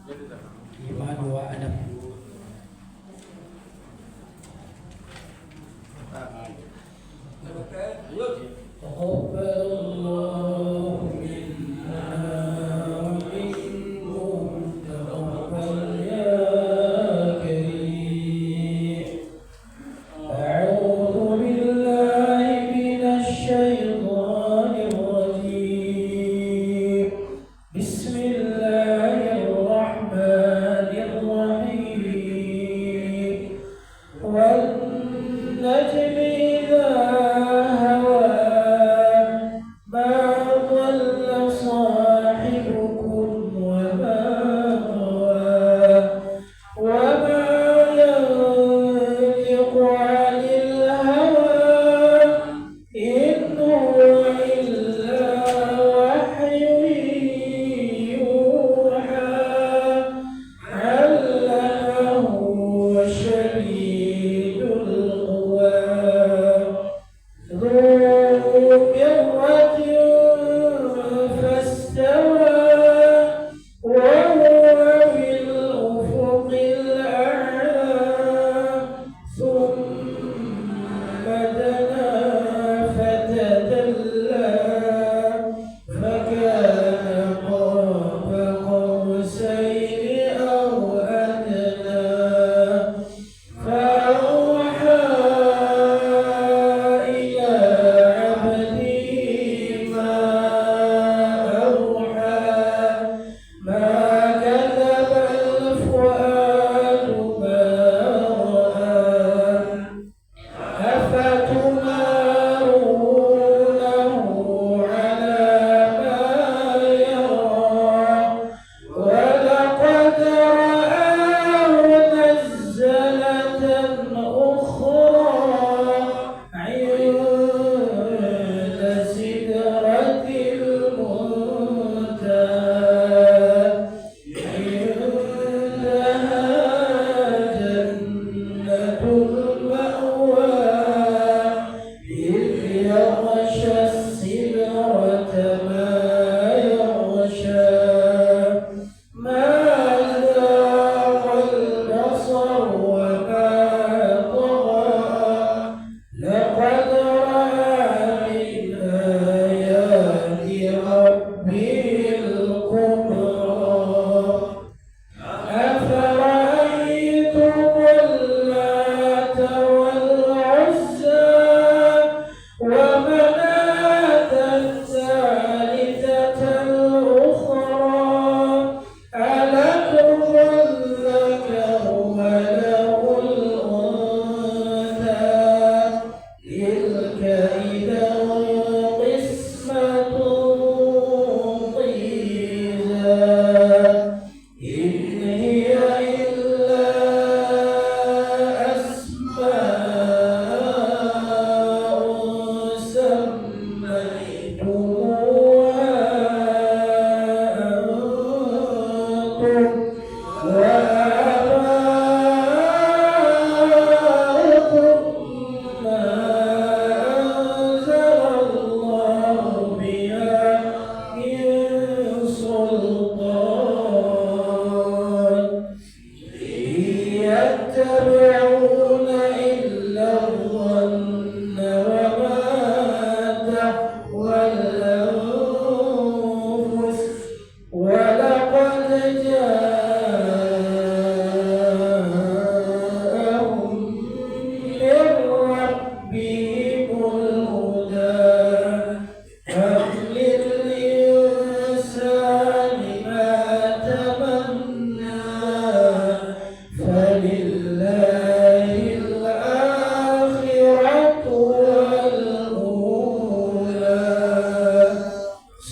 5, 2, 6. تقبل الله منا ومنكم تقبل يا كريم. أعوذ بالله من الشيطان الرجيم. بسم الله الرحمن الرحيم. والنجم إذا هوى ما ضل صاحبكم وما غوى وما ينطق عن الهوى إن هو إلا وحي يوحى علمه شديد القوى ذو مرة فاستوى وهو بالأفق الأعلى ثم دنا فتدلى فكان قاب قوسين أو أدنى فأوحى إلى عبده ما أوحى ما كذب الفؤاد ما رأى أفتمارونه على ما يرى ولقد رآه نزلة أخرى عند سدرة المنتهى عندها جنة المأوى إذ يغشى السدرة ما يغشى ما زاغ البصر وما طغى لقد رأى من آيات ربه الكبرى أفرأيتم اللات والعزى ومناة الثالثة الأخرى ألكم الذكر وله الأنثى تلك إذا قسمة ضيزى إن هي إلا أسماء سميتموها أنتم وآباؤكم ما أنزل الله بها من سلطان إن يتبعون إلا الظن وما تهوى الأنفس ولقد جاءهم من ربهم الهدى أم للإنسان ما تمنى فلله الآخرة والأولى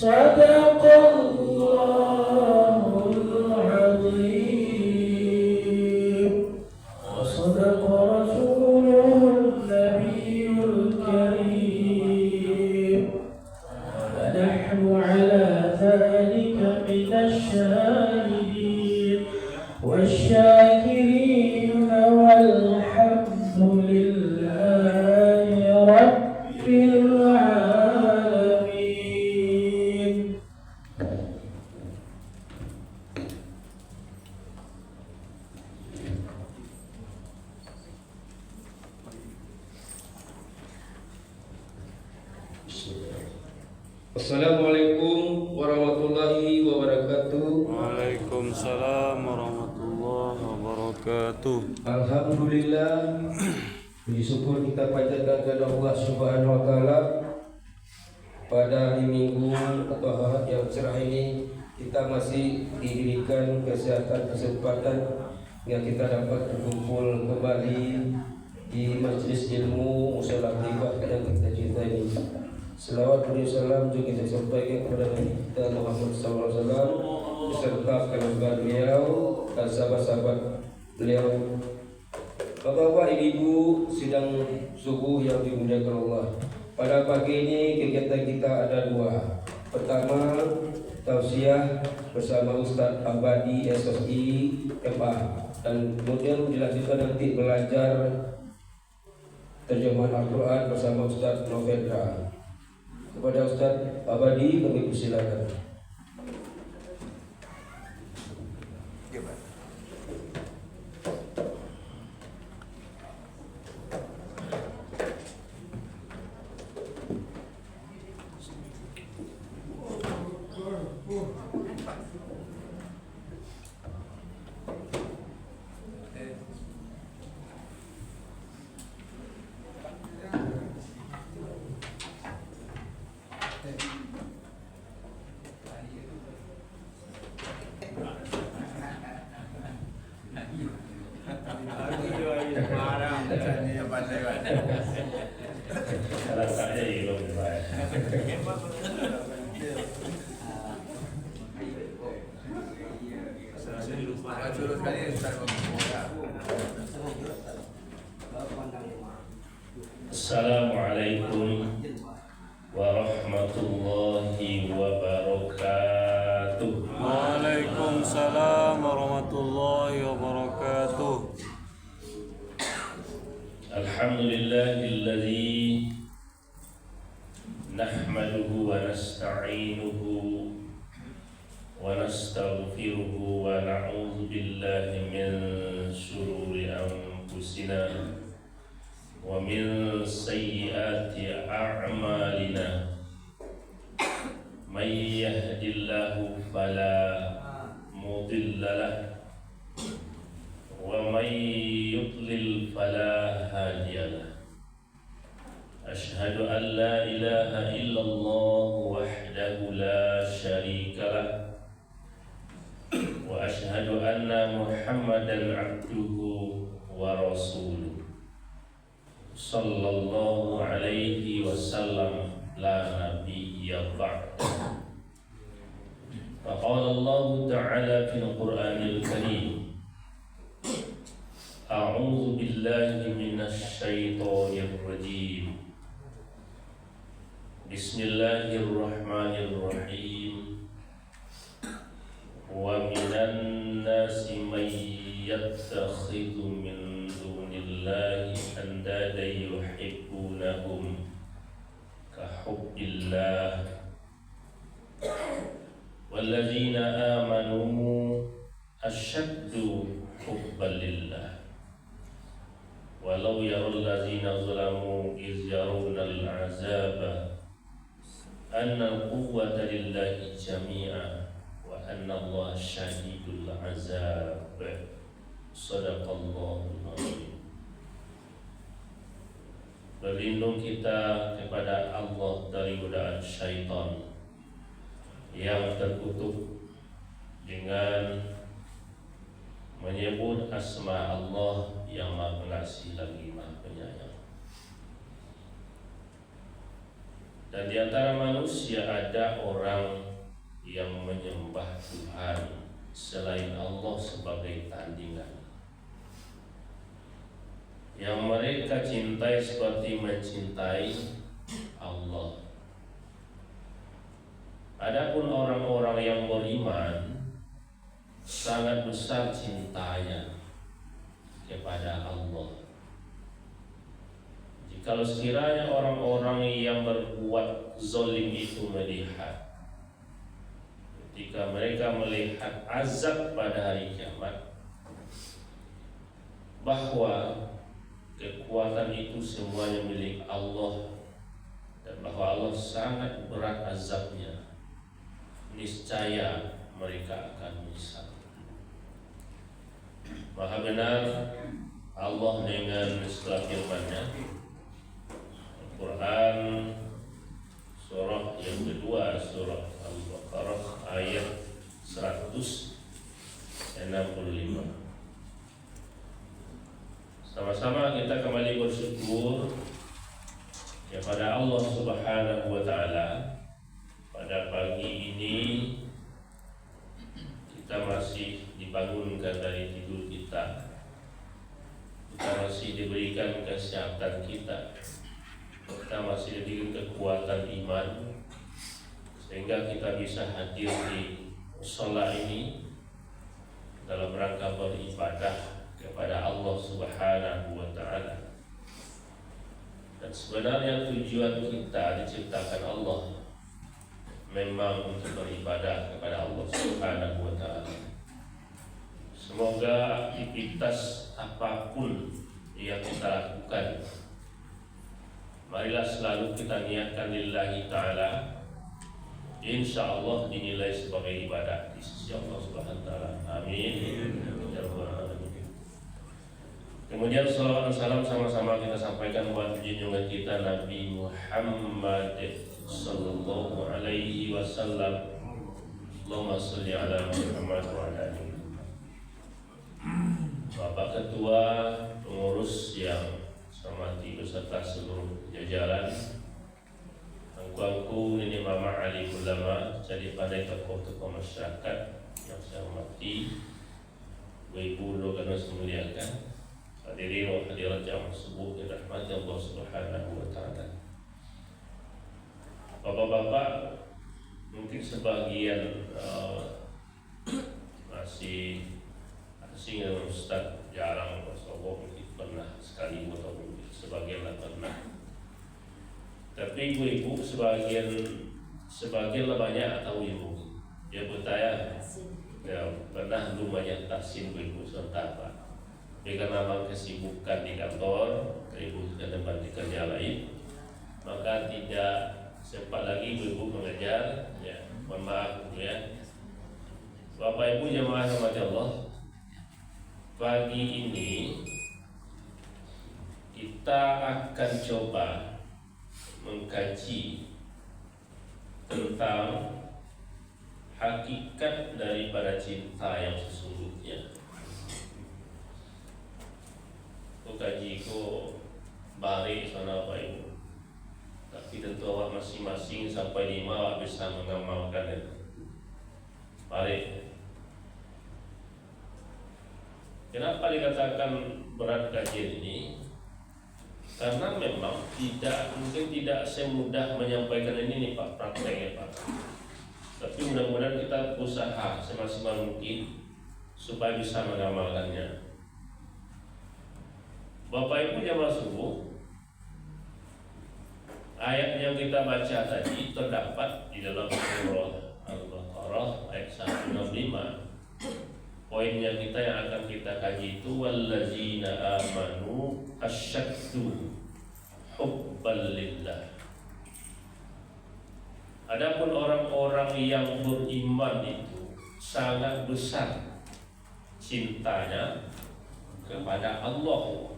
صدق الله العظيم وصدق رسوله النبي الكريم ونحن على ذلك من الشاهدين والشاكرين والحمد لله رب العالمين. Assalamualaikum warahmatullahi wabarakatuh. Waalaikumsalam warahmatullahi wabarakatuh. Alhamdulillah, puji syukur kita panjatkan kepada Allah Subhanahu wa taala. Pada hari Minggu atau Ahad yang cerah ini kita masih diberikan kesempatan yang kita dapat berkumpul kembali di majlis ilmu musyawarah yang kita cintai. Selawat dan salam juga kita sampaikan kepada Nabi kita Muhammad SAW beserta keluarga beliau dan sahabat-sahabat beliau. Bapak-bapak, ibu-ibu sidang subuh yang dimuliakan Allah. Pada pagi ini kegiatan kita ada dua. Pertama, tausiah bersama Ustaz Abadi SSI MA, dan kemudian dilanjutkan nanti belajar terjemahan Al-Quran bersama Ustaz Novendra. Kepada Ustaz Abadi kami persilakan. Assalamualaikum warahmatullahi wabarakatuh. Waalaikumsalam warahmatullahi wabarakatuh. Alhamdulillahilladzi nahmaduhu wa nasta'inuhu wa nastaghfiruhu wa na'udzu billahi min shururi anfusina wa min sayyiati a'malina. May yahdihillahu fala mudilla lahu wa may yudlil fala hadiya lahu. Ashhadu an la ilaha illallah wahdahu la syarika lahu wa ashhadu anna Muhammadan abduhu wa rasuluh sallallahu alaihi wasallam la nabiyya ba'da. Faqala Allah ta'ala fil Qur'anil Karim, a'udzu billahi minasy syaithanir rajim. Bismillahirrahmanirrahim. Wa minan nasi may yattakhidhu min dunillahi andada yuhibbunahum ka hubbillah walladzina amanu ashaddu hubban lillah walau yaral ladzina zalamu iz yarawna al-'azaba anna al-quwwata lillahi jami'a wa anna Allah syadidul 'azab. Shadaqallahul azim. Berlindung kita kepada Allah dari godaan syaitan yang terkutuk dengan menyebut asma Allah yang Maha Pengasih lagi Maha Penyayang. Dan di antara manusia ada orang yang menyembah Tuhan selain Allah sebagai tandingan, yang mereka cintai seperti mencintai Allah. Adapun orang-orang yang beriman sangat besar cintanya kepada Allah. Jikalau sekiranya orang-orang yang berbuat zalim itu melihat, ketika mereka melihat azab pada hari kiamat, bahwa kekuatan itu semuanya milik Allah, dan bahwa Allah sangat berat azabnya, niscaya mereka akan menyesal. Maha benar Allah dengan segala firman-Nya. Al-Quran surah yang kedua, surah Al-Baqarah ayat 165. Sama-sama kita kembali bersyukur kepada Allah Subhanahu wa taala. Pada pagi ini kita masih dibangunkan dari tidur kita. Kita masih diberikan kesehatan kita. Kita masih diberikan kekuatan iman sehingga kita bisa hadir di mushola ini dalam rangka beribadah kepada Allah Subhanahu wa taala. Dan sebenarnya tujuan kita diciptakan Allah memang untuk beribadah kepada Allah Subhanahu wa taala. Semoga aktivitas apapun yang kita lakukan, marilah selalu kita niatkan lillahi ta'ala, insya Allah dinilai sebagai ibadah di sisi Allah Subhanahu wa ta'ala. Amin. Ya Rabbal Alamin. Kemudian salawat dan salam sama-sama kita sampaikan buat junjungan kita Nabi Muhammad sallallahu alaihi wasallam. Allahumma sholli ala Muhammad wa ala alihi. Bapak Ketua, pengurus yang saya hormati beserta seluruh jajaran, angku-angku, nenek mama, alim ulama, jadi pandai tokoh-tokoh masyarakat yang saya hormati, ibu dan semuliakan, hadirin wa hadirat jamaah subuh yang dirahmati Allah Subhanahu wa taala. Bapak-bapak, mungkin sebagian masih asing dengan Ustaz, jarang bersobo, mungkin pernah sekali atau mungkin sebagian lah pernah. Tapi ibu-ibu sebagian lah banyak atau ibu. Dia bertanya, ya pernah belum banyak tasin ibu serta apa. Tapi karena memang kesibukan di kantor, ibu ke tempat kerja lain, maka tidak sempat lagi ibu mengajar. Ya, mohon maaf ya. Bapak Ibu jemaah rahmati Allah, pagi ini kita akan coba mengkaji tentang hakikat daripada cinta yang sesungguhnya. Kaji ko bari sana Bapak Ibu, tapi tentu awak masing-masing sampai 5 awak bisa mengamalkan itu. Bari. Kenapa dikatakan berat kajian ini? Karena memang mungkin tidak semudah menyampaikan ini nih Pak, prakteknya Pak. Tapi mudah-mudahan kita berusaha semaksimal mungkin supaya bisa mengamalkannya. Bapak Ibu jamaah subuh, ayat yang kita baca tadi terdapat di dalam surah Al-Baqarah ayat 165. Poinnya kita yang akan kita kaji itu wallazina amanu asyaddu hubban lillah. Adapun orang-orang yang beriman itu sangat besar cintanya kepada Allah.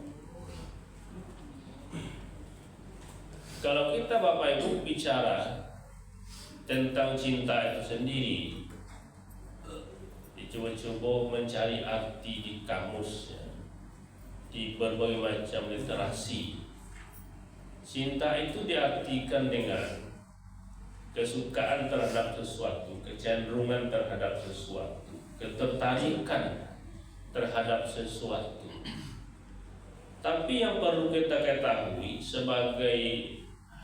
Kalau kita Bapak Ibu bicara tentang cinta itu sendiri, dicoba-coba mencari arti di kamus ya, di berbagai macam literasi. Cinta itu diartikan dengan kesukaan terhadap sesuatu, kecenderungan terhadap sesuatu, ketertarikan terhadap sesuatu. Tapi yang perlu kita ketahui sebagai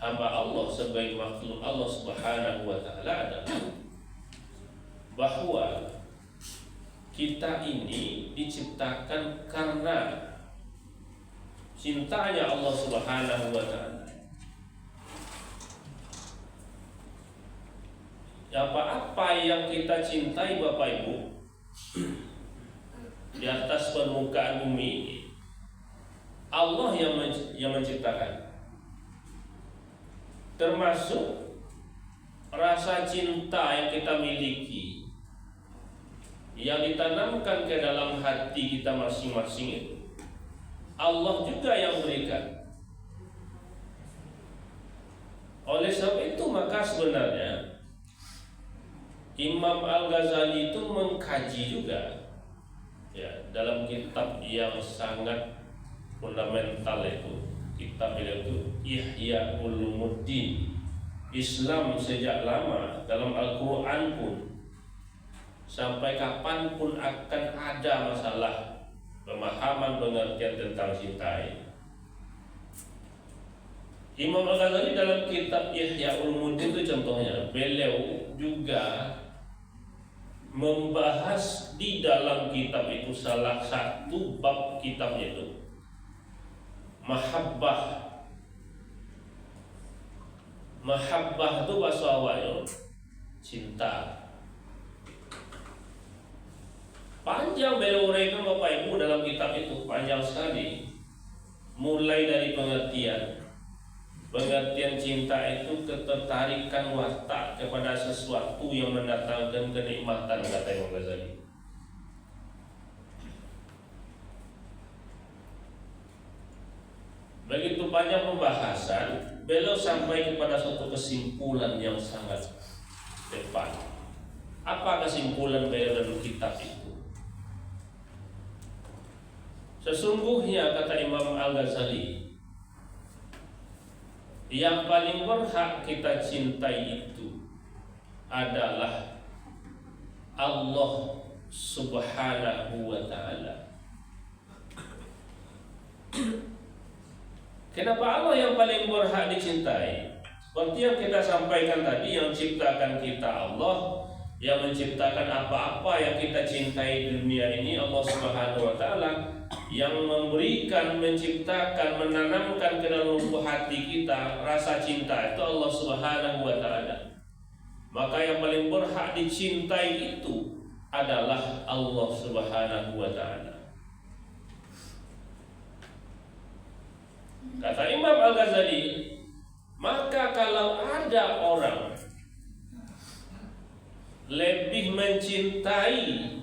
hamba Allah, sebagai makhluk Allah Subhanahu wa taala adalah bahwa kita ini diciptakan karena cintanya Allah Subhanahu wa taala. Apa-apa yang kita cintai Bapak Ibu di atas permukaan bumi ini, Allah yang menciptakan. termasuk rasa cinta yang kita miliki, yang ditanamkan ke dalam hati kita masing-masing itu Allah juga yang berikan. Oleh sebab itu maka sebenarnya Imam Al-Ghazali itu mengkaji juga ya dalam kitab yang sangat fundamental itu, kitab itu Ihya Ulumuddin, Islam sejak lama dalam Al-Quran pun sampai kapanpun akan ada masalah pemahaman pengertian tentang cinta ini. Imam Al-Ghazali dalam kitab Ihya Ulumuddin itu contohnya, beliau juga membahas di dalam kitab itu salah satu bab kitabnya itu mahabbah. Mahabbah itu bahasa awalnya cinta. Panjang beliau uraikan Bapak Ibu dalam kitab itu, panjang sekali. Mulai dari pengertian cinta itu ketertarikan watak kepada sesuatu yang mendatangkan kenikmatan, kata Imam Ghazali. Begitu banyak pembahasan, beliau sampai kepada suatu kesimpulan yang sangat tepat. Apa kesimpulan beliau dalam kitab itu? Sesungguhnya kata Imam Al-Ghazali, yang paling berhak kita cintai itu adalah Allah Subhanahu wa ta'ala. Kenapa Allah yang paling berhak dicintai? Seperti yang kita sampaikan tadi, yang ciptakan kita Allah, yang menciptakan apa-apa yang kita cintai di dunia ini Allah Subhanahu wa ta'ala, yang memberikan, menciptakan, menanamkan ke dalam lubuk hati kita rasa cinta itu Allah Subhanahu wa ta'ala. Maka yang paling berhak dicintai itu adalah Allah Subhanahu wa ta'ala. Kata Imam Al-Ghazali, maka kalau ada orang lebih mencintai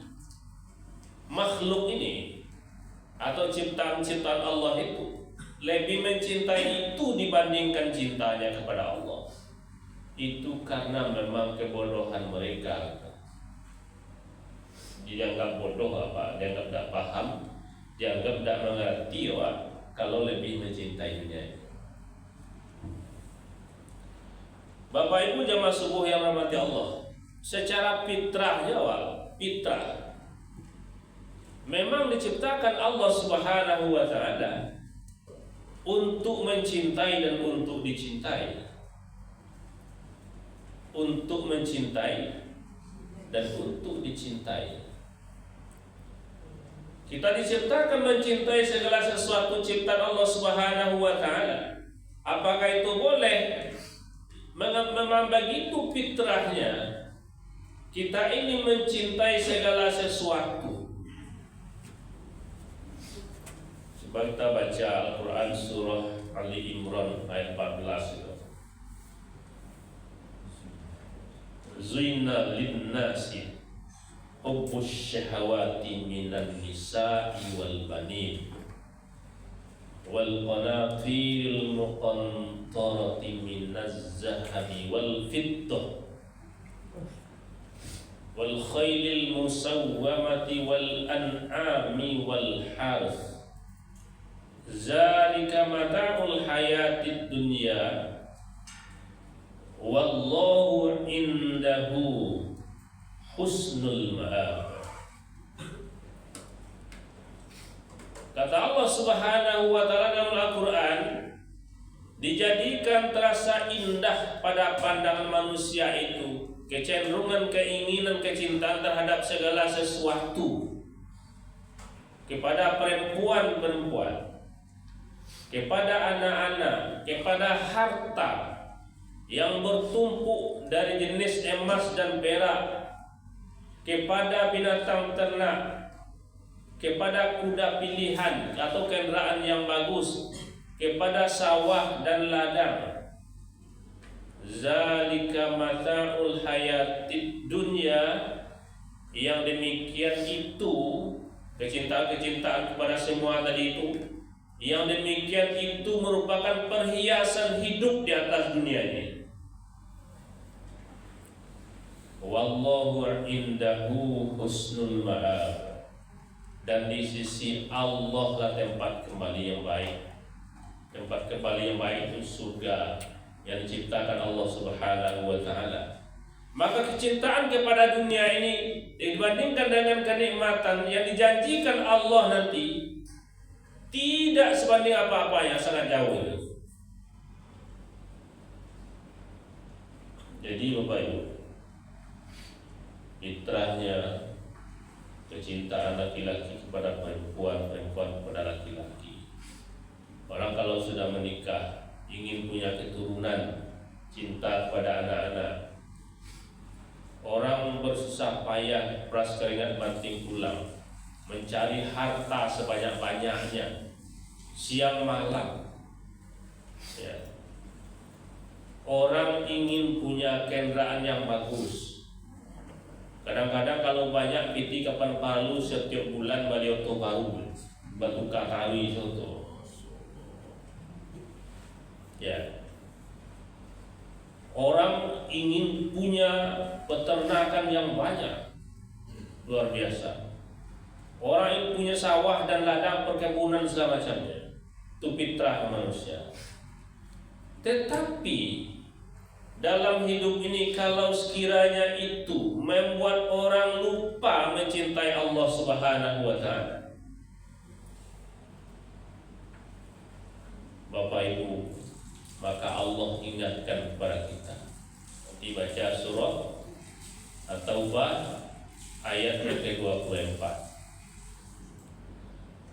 makhluk ini atau ciptaan-ciptaan Allah itu, lebih mencintai itu dibandingkan cintanya kepada Allah, itu karena memang kebodohan mereka. Dianggap bodoh apa? Dianggap tidak paham, dianggap tidak mengerti kalau lebih mencintai dunia ini. Bapak Ibu jamaah subuh yang rahmati Allah, secara fitrahnya fitrah memang diciptakan Allah Subhanahu wa ta'ala untuk mencintai dan untuk dicintai. Untuk mencintai dan untuk dicintai. Kita diciptakan mencintai segala sesuatu ciptaan Allah Subhanahu wa ta'ala. Apakah itu boleh? Memang begitu fitrahnya. Kita ini mencintai segala sesuatu. Sebab kita baca Al-Quran surah Ali Imran ayat 14 itu. Zuyna linnasi hubbus syahawati minan nisa'i wal banin wal qanatiril muqantarati minaz zahabi wal fiddah wal khaylil musawwamati wal an'ami wal harth zalika mata'ul hayatid dunya wallahu indahu husnul ma'ab. Kata Allah Subhanahu wa ta'ala dalam Al-Quran, dijadikan terasa indah pada pandangan manusia itu kecenderungan, keinginan, kecintaan terhadap segala sesuatu, kepada perempuan-perempuan, kepada anak-anak, kepada harta yang bertumpuk dari jenis emas dan perak, kepada binatang ternak, kepada kuda pilihan atau kendaraan yang bagus, kepada sawah dan ladang, Zalika mata'ul hayatid dunya, yang demikian itu kecintaan kepada semua tadi itu, yang demikian itu merupakan perhiasan hidup di atas dunia ini. Wallahu indahu husnul ma'ab, dan di sisi Allah lah tempat kembali yang baik. Tempat kembali yang baik itu surga yang diciptakan Allah Subhanahu wa taala. Maka kecintaan kepada dunia ini dibandingkan dengan kenikmatan yang dijanjikan Allah nanti tidak sebanding apa-apa, yang sangat jauh. Jadi Bapak Ibu, fitrahnya kecintaan laki-laki kepada perempuan, perempuan kepada laki-laki. Orang kalau sudah menikah ingin punya keturunan, cinta kepada anak-anak. Orang bersusah payah, peras keringat banting tulang, mencari harta sebanyak-banyaknya, siang malam. Ya. Orang ingin punya kendaraan yang bagus. Kadang-kadang kalau banyak piti kapan palu setiap bulan beli oto baru, batu kakawi soto. Ya. Orang ingin punya peternakan yang banyak, luar biasa. Orang ingin punya sawah dan ladang perkebunan segala macamnya. Itu fitrah manusia. Tetapi dalam hidup ini kalau sekiranya itu membuat orang lupa mencintai Allah Subhanahu wa taala, Bapak Ibu, maka Allah ingatkan kepada kita. Dibaca surah At-Taubah ayat yang ke-24.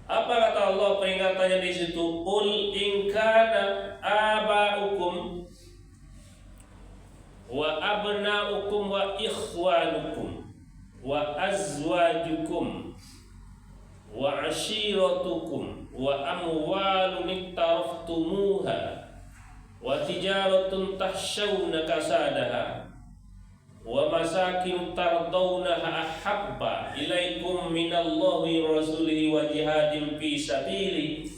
Apa kata Allah peringatannya di situ? Qul in kana aba'ukum wa abna'ukum wa ikhwanukum wa azwajukum wa ashiratukum wa amwalun iktaraftumuha wa tijaratun tahshawna kasadaha wa masakin tardawnaha ahabba ilaikum minallahi wa rasulihi wa jihadin fi sabili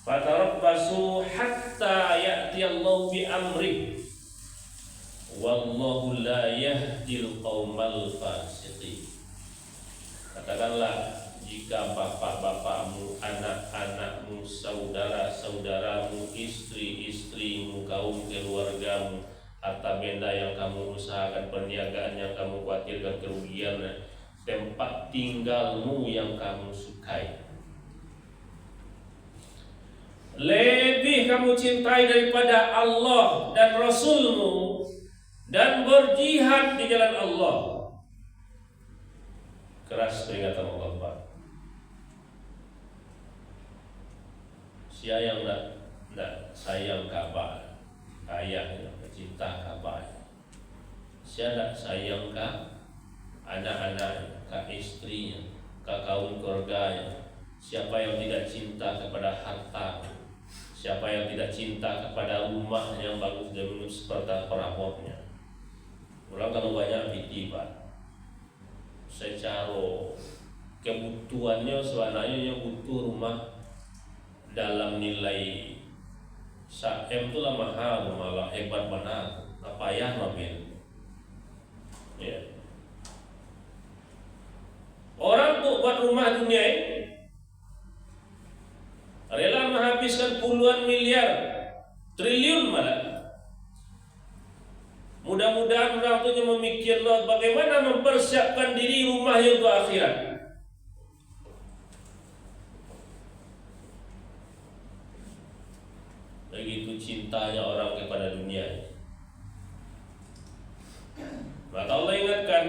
fatarabbasu hatta ya'tiyallahu bi amrih wallahu la yahdil qaumal fasiqin. Katakanlah, jika bapak-bapakmu, anak-anakmu, saudara-saudaramu, istri-istrimu, kaum keluargamu, harta benda yang kamu usahakan, perniagaan yang kamu khawatirkan kerugian, tempat tinggalmu yang kamu sukai, lebih kamu cintai daripada Allah dan Rasulmu dan berjihad di jalan Allah. Keras peringatan Allah, Pak. Siapa yang tidak sayang Ka'bah, ayahnya cinta Ka'bah. Siapa tidak sayang ke anak-anaknya, ke istrinya, ke kaum keluarganya. Siapa yang tidak cinta kepada harta, siapa yang tidak cinta kepada rumah yang bagus dan serta perabotnya. Orang kalau banyak piti, Pak, secara kebutuhannya sebenarnya butuh rumah dalam nilai M itu lah mahal, malah hebat benar, apa ya maben. Ya. Orang tuh buat rumah dunia ini rela menghabiskan puluhan miliar, triliun malah. Mudah-mudahan orang tuh memikirkan bagaimana mempersiapkan diri rumahnya untuk akhirat. Begitu cintanya orang kepada dunia. Maka Allah ingatkan,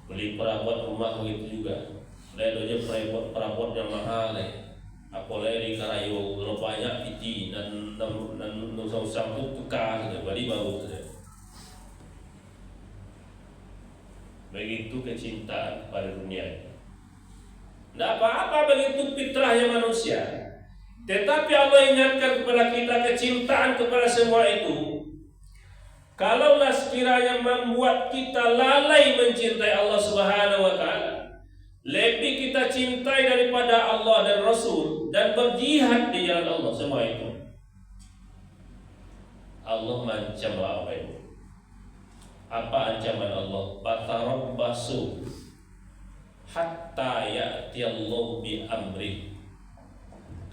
beli perabot rumah begitu juga. Lihat aja perabot yang mahal, apalagi di Karayo, kalau banyak piti dan usang tuh tukar, beli baru saja. Begitu kecintaan pada dunia. Tidak apa-apa, begitu fitrahnya manusia. Tetapi Allah ingatkan kepada kita kecintaan kepada semua itu Kalaulah sekiranya membuat kita lalai mencintai Allah Subhanahu wa taala, lebih kita cintai daripada Allah dan Rasul dan berjihad di jalan Allah, semua itu Allah mengancam apa itu? Apa ancaman Allah? Fatarabbasu hatta ya'ti Allah bi amri.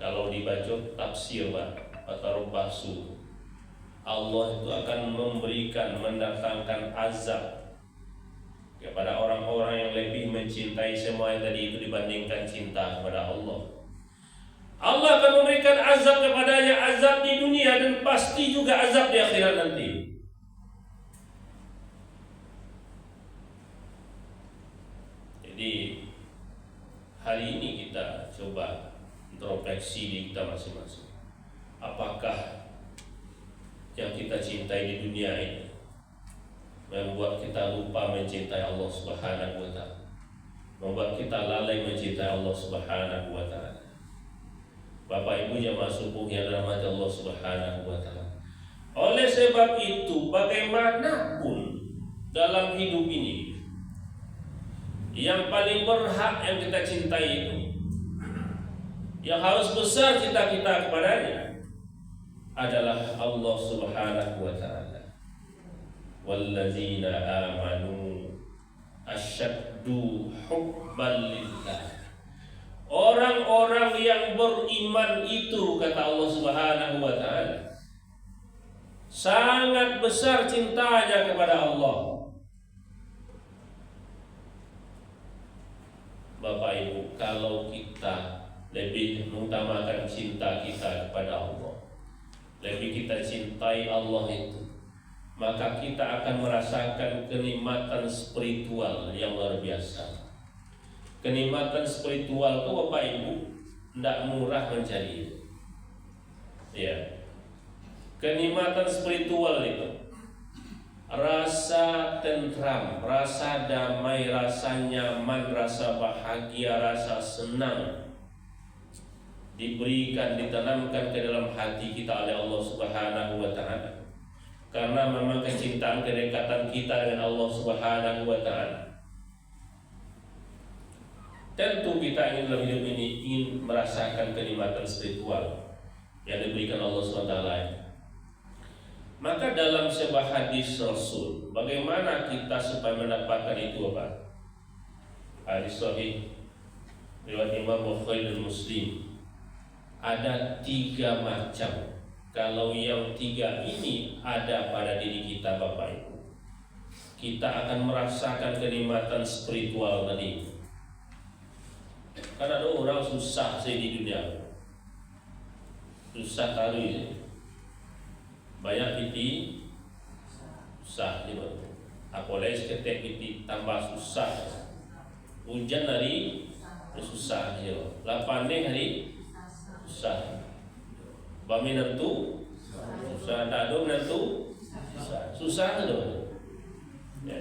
Kalau dibaca tafsir fatarabbasu, Allah itu akan memberikan, mendatangkan azab kepada orang-orang yang lebih mencintai semua yang tadi itu dibandingkan cinta kepada Allah. Allah akan memberikan azab kepadanya, azab di dunia dan pasti juga azab di akhirat nanti. Jadi hari ini kita coba introspeksi diri kita masing-masing. Apakah yang kita cintai di dunia ini membuat kita lupa mencintai Allah Subhanahu wa taala, membuat kita lalai mencintai Allah Subhanahu wa taala. Bapak Ibu jamaah subuh yang dirahmati Allah Subhanahu wa taala. Oleh sebab itu, bagaimanapun dalam hidup ini, yang paling berhak yang kita cintai itu, yang harus besar cita kita kepadanya, adalah Allah Subhanahu wa taala. Wallazina amanu asyaddu hubban lillah. Orang-orang yang beriman itu, kata Allah Subhanahu wa taala, sangat besar cintanya kepada Allah. Bapak Ibu, kalau kita lebih mengutamakan cinta kita kepada Allah, lebih kita cintai Allah itu, maka kita akan merasakan kenikmatan spiritual yang luar biasa. Kenikmatan spiritual itu Bapak Ibu tidak murah mencari. Ya. Kenikmatan spiritual itu rasa tentram, rasa damai, rasa nyaman, rasa bahagia, rasa senang diberikan, ditanamkan ke dalam hati kita oleh Allah Subhanahu wa taala. Karena memang kecintaan, kedekatan kita dengan Allah Subhanahu wa taala. Tentu kita ingin dalam hidup ini ingin merasakan kenikmatan spiritual yang diberikan Allah SWT. Maka dalam sebuah hadis Rasul, bagaimana kita supaya mendapatkan itu, Bapak? Hadis sahih riwayat Imam Bukhari dan Muslim. Ada 3 macam. Kalau yang 3 ini ada pada diri kita, Bapak Ibu, kita akan merasakan kenikmatan spiritual tadi. Karena ada orang susah sih di dunia, susah kali, banyak piti, susah juga. Apalagi seketik piti tambah susah. Hujan hari susah je, lapane hari susah. Bami nentu susah, tak ada nentu susah tu. Ya.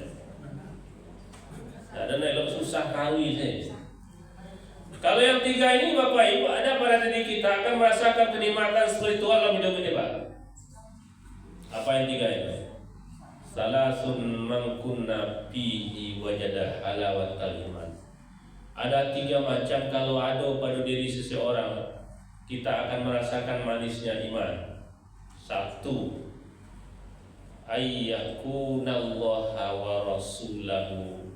Ada nak susah kali sih. Kalau yang 3 ini Bapak Ibu ada pada diri kita, akan merasakan kenikmatan spiritual dalam hidup ini, Pak. Apa yang 3 itu? Salasun man kunna fihi wajada halawatal iman. Ada 3 macam kalau ada pada diri seseorang, kita akan merasakan manisnya iman. 1, ayyakunallaha wa rasulahu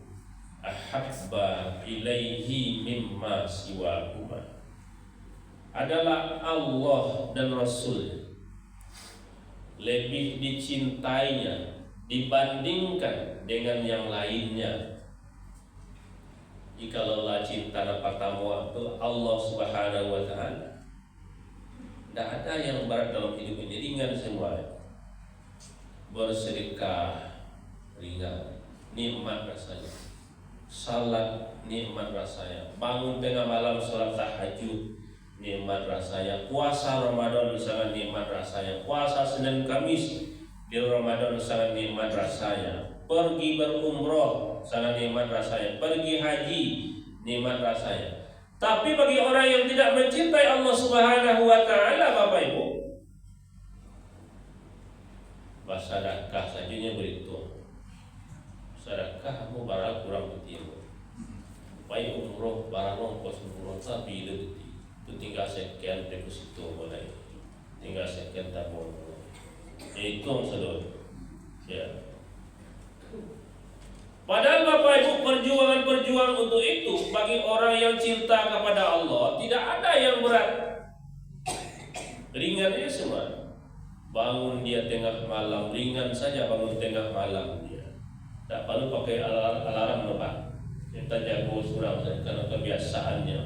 ahabba ilaihi mimma siwahuma. Adalah Allah dan Rasul lebih dicintainya dibandingkan dengan yang lainnya. Jikalau cinta pertama itu Allah Subhanahu wa taala, tidak ada yang berat dalam hidup ini, ringan semua. Bersedekah ringan, nikmat rasanya. Salat nikmat rasanya, bangun tengah malam salat tahajud nikmat rasanya, puasa Ramadan sangat nikmat rasanya, puasa Senin Kamis di Ramadan sangat nikmat rasanya, pergi berumroh sangat nikmat rasanya, pergi haji nikmat rasanya. Tapi bagi orang yang tidak mencintai Allah Subhanahu wa taala, Bapak Ibu, bersedekah saja Mekah mau barang kurang betul. Baik umroh barang ongkos umroh tapi itu tinggal sekian deposito mulai, tinggal sekian tabung. Itu saudara. Ya. Padahal Bapak Ibu perjuangan untuk itu bagi orang yang cinta kepada Allah tidak ada yang berat. Ringannya semua. Bangun dia tengah malam, ringan saja bangun tengah malam dia. Tak perlu pakai alarm Pak. Kita jago surau karena kebiasaannya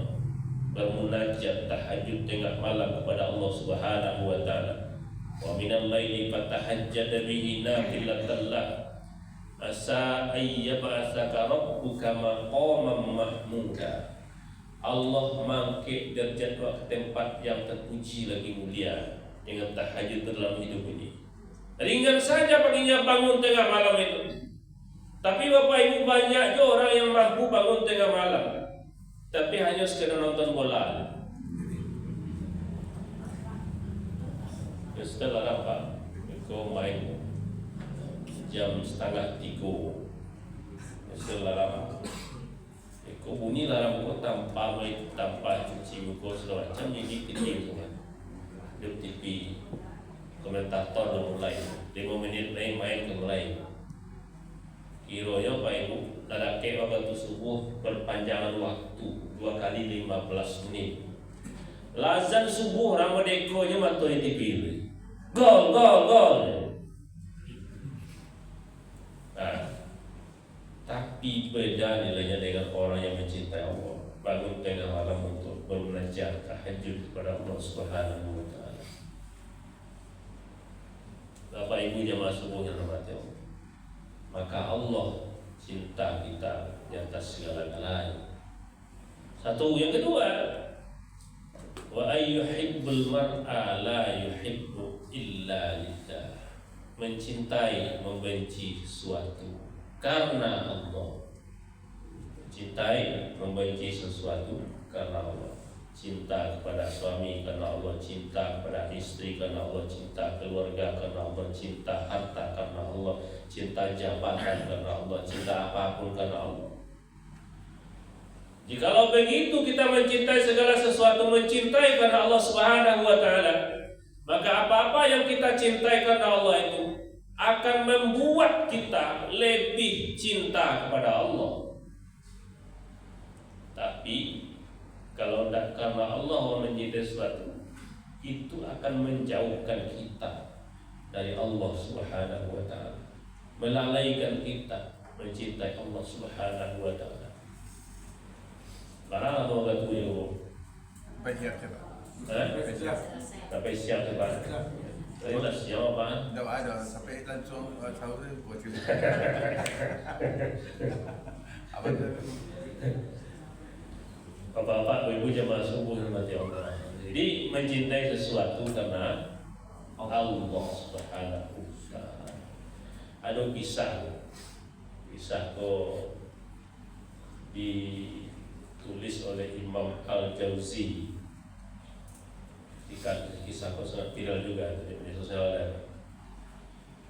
bermunajat tahajud tengah malam kepada Allah Subhanahu wa taala. Wa minal laili fatahajjad bihi nafilatan lak. Asa ayyab'atsaka rabbuka maqaman mahmuda. Allah mangkit derajat ke tempat yang terpuji lagi mulia dengan tahajud dalam hidup ini. Ringan saja paginya bangun tengah malam itu. Tapi Bapak Ibu banyak juga orang yang mampu bangun tengah malam, tapi hanya sekedar nonton bola. Setelah apa? Kau main jam 2:30. Setelah kau bunyi larang kau tanpa cuci muka segala macam jadi kecil kan. Di TV komentator dah mulai 5 minit main ke mulai. Kiranya Pak Ibu lalaki waktu subuh perpanjangan waktu 2 kali 15 menit. Lazan subuh Ramadeko matoi TV. Gol. Nah, tapi beda nilainya dengan orang yang mencintai Allah. Bangun tengah malam untuk bermunajat tahajud kepada Allah Subhanahu wa taala. Bapak Ibu jamaah subuh yang dirahmati Allah. Maka Allah cinta kita di atas segala-galanya. Satu, yang kedua, wa ayyuhibbul mar'a la yuhibbu illa lillah. Mencintai, membenci sesuatu karena Allah. Mencintai, membenci sesuatu karena Allah. Cinta kepada suami karena Allah, cinta kepada istri karena Allah, cinta keluarga karena Allah, cinta harta karena Allah, cinta jabatan karena Allah, cinta apapun karena Allah. Jikalau begitu kita mencintai segala sesuatu, mencintai karena Allah Subhanahu wa taala, maka apa-apa yang kita cintai karena Allah itu akan membuat kita lebih cinta kepada Allah. Tapi kalau tidak karena Allah mencintai sesuatu, itu akan menjauhkan kita dari Allah Subhanahu wa taala, melalaikan kita mencintai Allah Subhanahu wa taala. Barang apa kata you? Siap coba. Sampai siap coba. Saya dah siap apa? Tidak ada sampai langsung sahur buat kita. Apa tu? Bapak-bapak, ibu jemaah subuh hormati Allah. Jadi mencintai sesuatu karena Allah Subhanahu wa taala. Ada kisah kok ditulis oleh Imam Al-Jauzi. Kisah kok sangat viral juga di media sosial.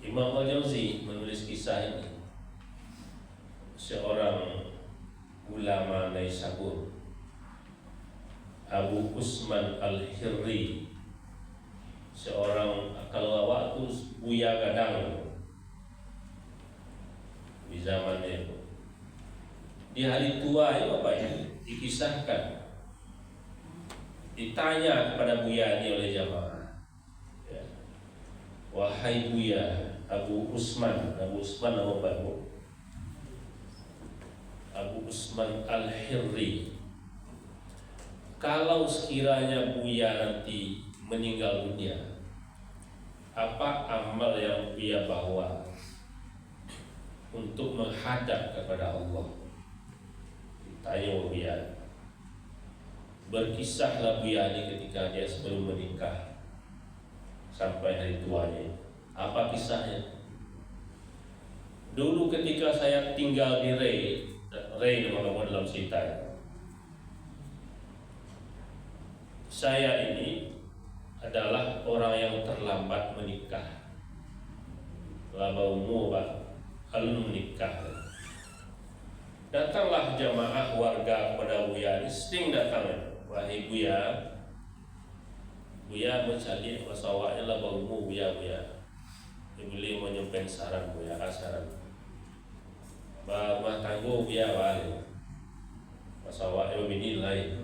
Imam Al-Jauzi menulis kisah ini. Seorang ulama Naisabur, Abu Usman Al-Hirri, seorang kalau waktu Buya Gadang di zaman itu, di hari tua itu apa ya dikisahkan, ditanya kepada Buya ini oleh jamaah, ya, wahai Buya Abu Usman nama baru Abu Usman Al-Hirri, kalau sekiranya Buya nanti meninggal dunia, apa amal yang Buya bawa untuk menghadap kepada Allah? Tanya Buya. Berkisahlah Buya ini ketika dia sebelum menikah sampai hari tuanya. Apa kisahnya? Dulu ketika saya tinggal di Ray nama dalam cerita, saya ini adalah orang yang terlambat menikah. Laba umur Pak, kalau menikah. Datanglah jamaah warga kepada Buya, sting datang. Wahai Buya, Buya mencari masawaknya lah baumu Buya. Boleh menyampaikan saran Buya, saran. Rumah tangga Buya wali. Masawaknya bini lain.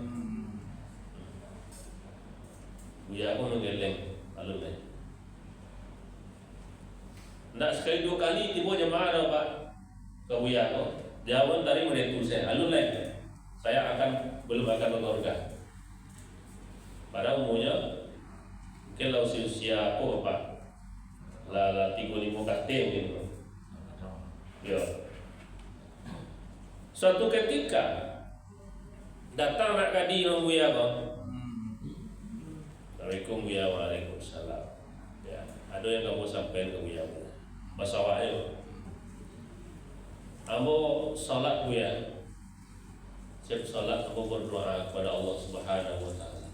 Buya pun menggeleng, alun lain. Nak sekali dua kali tiba jemaah dah Pak ke Buya tu. Jawaban dari menentu saya, alun lain. Saya belum akan mengorga. Pada umumnya, mungkin lah usia apa Pak? Lah 35 kating gitu. Ya. Suatu ketika datang nak kadi dengan Buya kau. Assalamualaikum Buya, waalaikumsalam. Ya, ada yang kamu sampaikan ke Buya. Masawaknya. Ambo salat Buya. Setiap salat ambo berdoa kepada Allah Subhanahu wa taala.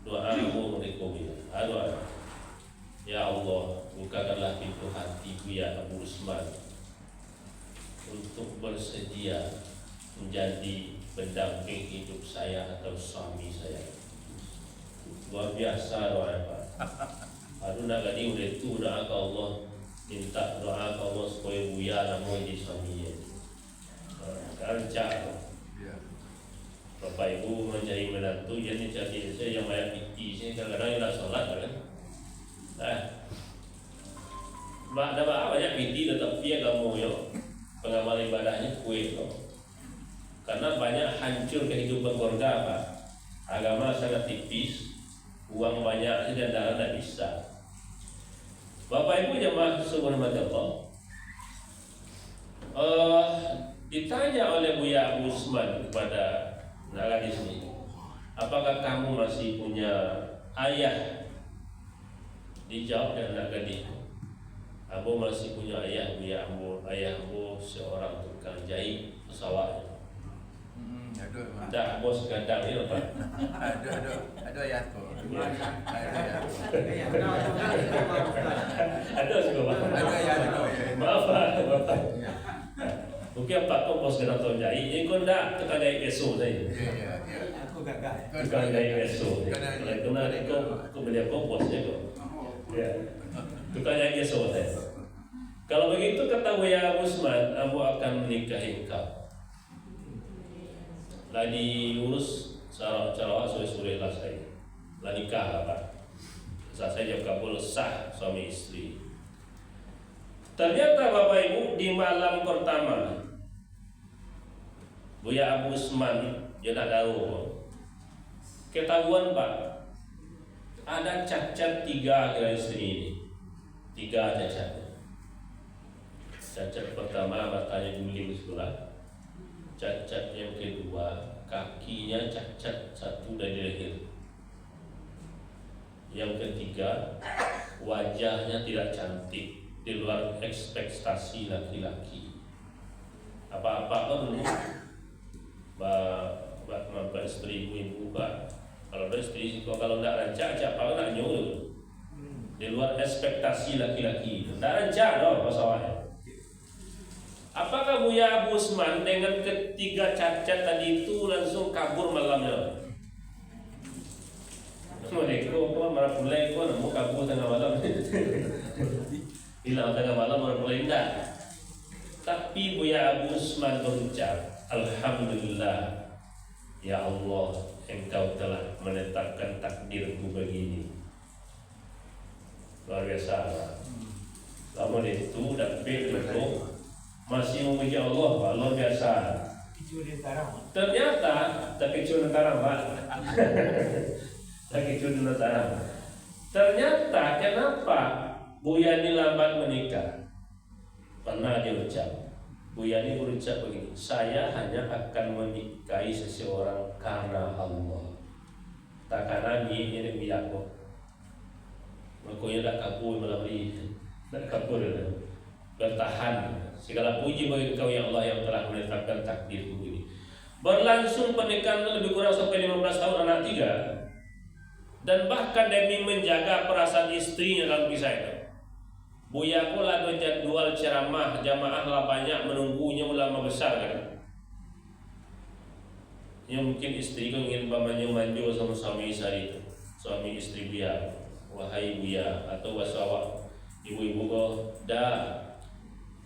Doa ambo mereka Buya. Doa. Ya Allah, bukakanlah pintu hati Buya Abu Usman untuk bersedia menjadi pendamping hidup saya atau suami saya. Luar biasa doa Pak. Aduh nak gadi udah itu doa ke Allah, minta doa ke Allah supaya Buya namu jadi suaminya. Sekarang cak. Bapak Ibu mencari menantu, jadi cari saya yang banyak piti, saya kadang-kadang yang tak sholat kan. Ada banyak piti tetap dia kamu yo pengamal ibadahnya kue loh. Karena banyak hancur kehidupan keluarga Pak. Agama sangat tipis, uang banyak dan darah tidak bisa. Bapak Ibu jemaah subhanahu Allah. Ditanya oleh Buya Abu Usman kepada Naga di sini, apakah kamu masih punya ayah? Dijawab dan Naga di, Abu masih punya ayah Buya Abu. Ayah Abu seorang tukang jahit pesawat. Dah bos gadang ni apa? Ada ya tu. Ada juga. Ada ya. Maaf Bapak. Mungkin Pak kau bos gadang tu jahit. Ini kau dah tukang jahit besok saya. Ya. Aku gagal. Tukang jahit besok. Kena kau beli kau bosnya kau. Ya. Tukang jahit besok saya. Kalau begitu kata Buya Usman, Abu akan menikahi kau. Lah diurus cara sore-sore lah saya. Lah nikah lah Pak. Saya jawab kabul sah suami istri. Ternyata Bapak Ibu di malam pertama Buya Abu Usman dia tak tahu. Ketahuan Pak, ada cacat 3 dari istri ini. 3 cacat. Cacat pertama matanya guling sebelah. Cacat yang kedua kakinya cacat 1 dari leher. Yang ketiga wajahnya tidak cantik, di luar ekspektasi laki-laki. Apa-apa dulu Bapak istri ibu Pak. Kalau ada istri kalau tidak rancak apa nak nyuruh. Di luar ekspektasi laki-laki. Tidak rancak dong masalahnya. Apakah Buya Abu Usman dengan ketiga cacat tadi itu langsung kabur malamnya? Mereka marah pulai kau nak kabur tengah malam. Hilang tengah malam marah pulai tidak. Tapi Buya Abu Usman berucap, Alhamdulillah, ya Allah, Engkau telah menetapkan takdirku begini. Luar biasa. Lama itu dan itu masih memuji Allah, luar biasa. Ternyata tak kecuali negara Pak. Tak kecuali negara. Ternyata kenapa Buya ini lambat menikah? Pernah dia ucap, Buya ini berucap begini, saya hanya akan menikahi seseorang karena Allah. Tak karena ini biar kok. Makanya tak kabur melalui, tak kabur bertahan. Segala puji bagi Engkau ya Allah yang telah menetapkan takdirku ini. Berlangsung pernikahan lebih kurang sampai 15 tahun, anak 3. Dan bahkan demi menjaga perasaan istrinya dalam kisah itu, Buya pula jadwal ceramah jamaah lah banyak menunggunya ulama besar kan. Ya mungkin istri kau ingin manju sama suami istri itu, suami istri Buya, wahai Buya, atau wasawak ibu-ibu kau dah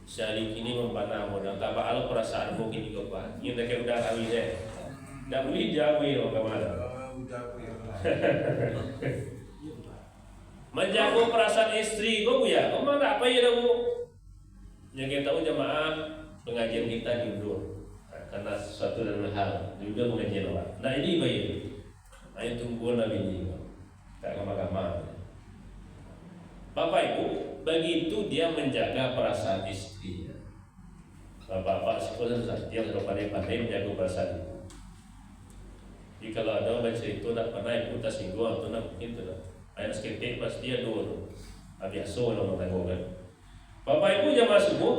syari kini mempanah modal tak bakal perasaanmu kini kau pak, ini tak udah kawin deh, tak boleh jauh kemana? Menjaga perasaan istri kau Buya, kau mana apa ya kamu? Yang kita tahu jemaah pengajian kita diundur karena sesuatu dan hal diundur pengajian orang. Nah ini bayi, ini tungguan nabi ini, tak kamar-kamar. Bapak Ibu, begitu dia menjaga perasaan istrinya. Bapak-bapak sekolah dia sudah pandai-pandai menjaga perasaan itu. Jadi kalau ada orang cerita tak pernah ibu tak singgung atau nak begitu lah. Ayat seketik pasti ada dua. Biasa orang tanggungan. Bapak Ibu jamaah subuh,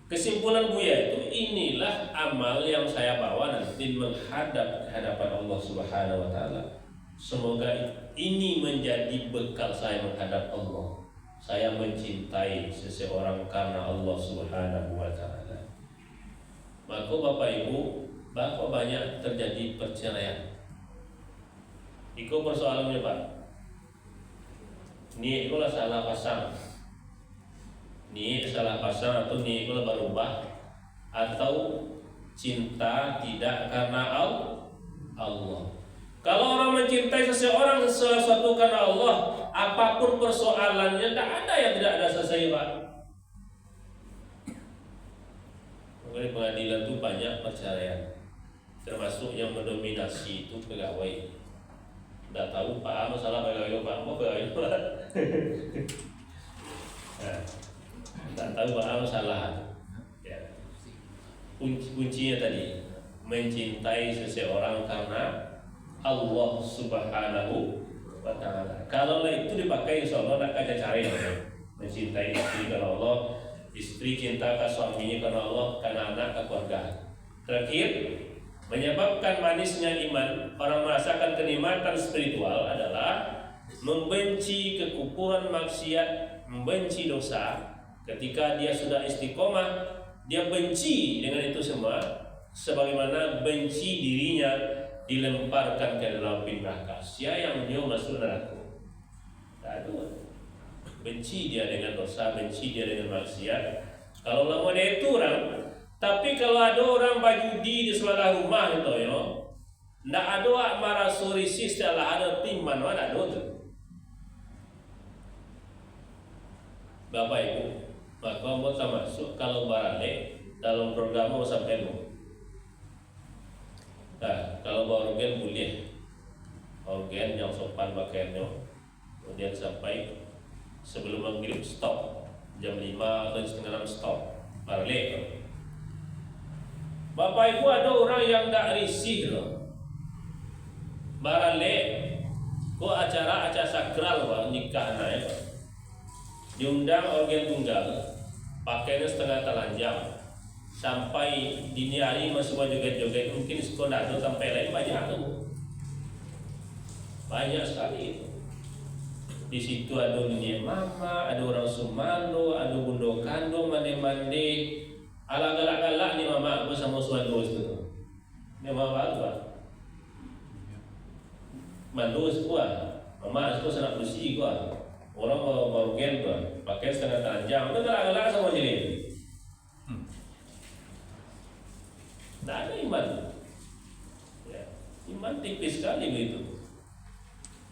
kesimpulan Buya itu inilah amal yang saya bawa nanti menghadap hadapan Allah Subhanahu wa taala. Semoga ini menjadi bekal saya menghadap Allah. Saya mencintai seseorang karena Allah Subhanahu wa taala. Maka Bapak Ibu, Bapak banyak terjadi perceraian. Itu persoalannya Pak. Ini itulah salah pasang. Ini salah pasang atau ini kalau berubah atau cinta tidak karena Allah. Kalau orang mencintai seseorang sesuatu karena Allah, apapun persoalannya tidak ada yang tidak ada selesai Pak. Di pengadilan itu banyak perceraian, termasuk yang mendominasi itu pegawai. Tidak tahu Pak masalah pegawai Pak, mau pegawai Pak. Tak tahu apa salah. Ya. Kuncinya tadi mencintai seseorang karena Allah Subhanahu wa taala. Kalau itu dipakai insyaallah nak ada cara mencintai istri karena Allah, istri cinta ke suaminya karena Allah, karena anak ke keluarga. Terakhir, menyebabkan manisnya iman, orang merasakan kenikmatan spiritual adalah membenci kekufuran maksiat, membenci dosa. Ketika dia sudah istiqomah, dia benci dengan itu semua, sebagaimana benci dirinya dilemparkan ke dalam api neraka. Siapa yang mau masuk neraka? Tak ada. Benci dia dengan dosa, benci dia dengan maksiat. Kalau lama dia itu orang, tapi kalau ada orang bajudi di sebelah rumah itu, ndak ada marah surisi setelah ada timan, ada tu. Bapak Ibu, maka mau masuk kalau barale dalam program mau sampai lu. Nah, kalau bawa organ boleh, organ yang sopan pakaiannya, kemudian sampai sebelum maghrib stop, jam 5 atau setengah 6 stop, barale. Bapak Ibu ada orang yang tak risih loh, barale, kok acara sakral wah nikah naik. Diundang organ tunggal, pakainya setengah telanjang, sampai dini hari masih mau joget-joget, mungkin sekolah itu sampai lain banyak sekali itu. Di situ ada dunia mama, ada orang Sumano, ada bundo kando, mande-mande, ala galak-galak nih mama bersama suado itu. Ini mama apa? Mando sebuah, mama itu sangat bersih gua. Orang baru gen tuh, pakai setengah telanjang, itu galak-galak sama jadi. Tidak ada iman, ya, iman tipis sekali begitu.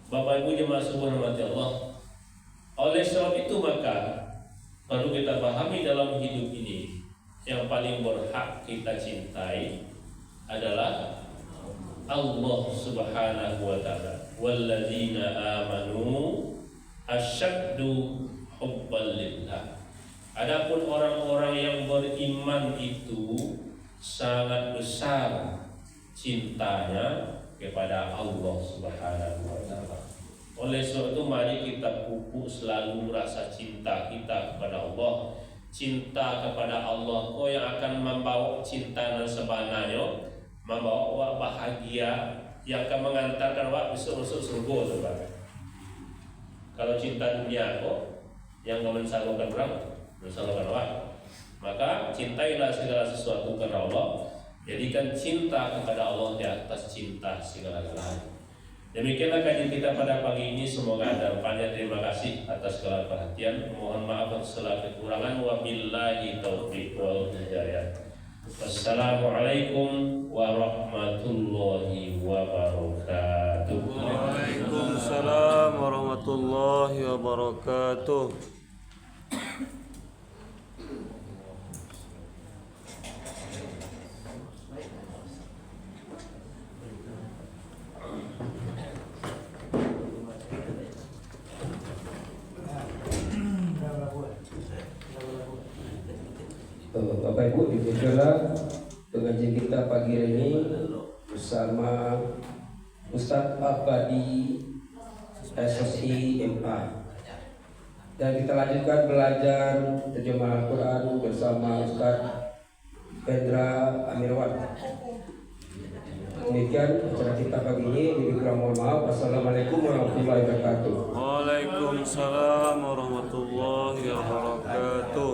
Bapak Ibu jemaah sekalian rahmati Allah. Oleh sebab itu maka perlu kita pahami dalam hidup ini, yang paling berhak kita cintai adalah Allah Subhanahu wa taala. Walladzina amanu asyaddu hubban lillah. Adapun orang-orang yang beriman itu sangat besar cintanya kepada Allah Subhanahu wa taala. Oleh sebab itu mari kita pupuk selalu rasa cinta kita kepada Allah. Cinta kepada Allah kau yang akan membawa cinta dan sebenarnya, membawa awak bahagia yang akan mengantarkan awak masuk surga saudara. Kalau cinta dunia kok yang mensalurkan orang, mensalurkan awak, maka cintailah segala sesuatu karena Allah. Jadikan cinta kepada Allah di atas cinta segala-galanya. Demikianlah kajian kita pada pagi ini. Semoga ada manfaatnya. Terima kasih atas segala perhatian. Mohon maaf atas segala kekurangan. Wabillahi taufiq wal hidayah. Wassalamualaikum warahmatullahi wabarakatuh. Waalaikumsalam warahmatullahi wabarakatuh. Bapak Ibu, demikianlah pengajian kita pagi ini bersama Ustadz Abadi SSI MA. Dan kita lanjutkan belajar terjemah Al-Quran bersama Ustadz Pendra Amirwan. Demikian acara kita pagi ini. Lebih kurang mohon maaf. Assalamualaikum warahmatullahi wabarakatuh. Waalaikumsalam warahmatullahi wabarakatuh.